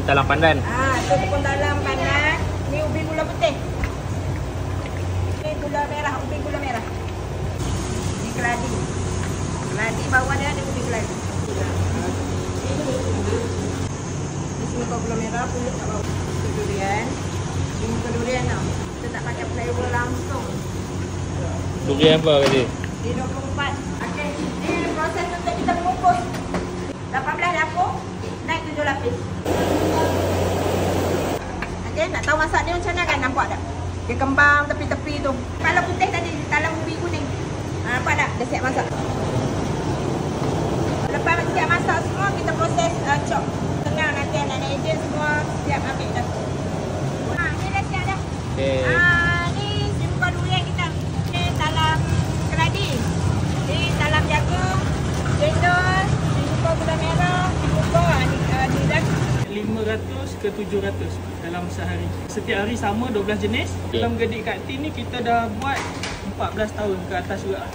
talam pandan. Itu tepung talam pandan. Ni ubi gula putih. Ni gula merah, ubi gula merah. Ni keladi. Keladi bawah dia ada ubi keladi. Ni semua gula merah, pulut kat bawah. Itu durian. Ini muka durian tau. Kita tak pakai flavor langsung. Durian apa tadi? Di 24. Okey, ini proses untuk kita mengukus. 18 dapur, naik 7 lapis. Okey, nak tahu masak dia macam mana kan? Nampak tak? Dia kembang tepi-tepi tu. Kalau putih tadi, talam ubi kuning. Nampak tak? Dah siap masak. Lepas siap masak semua, kita proses chop. Senang nanti anak-anak ejen semua siap ambil dah. Ni dah siap dah. Okey. Ni jumpa durian kita. Ni talam keladi. Ni talam jagung, cendol, jumpa gula merah, jumpa ni dah 500 ke 700 dalam sehari. Setiap hari sama 12 jenis. Dalam gedik kat tin ni kita dah buat 14 tahun ke atas juga.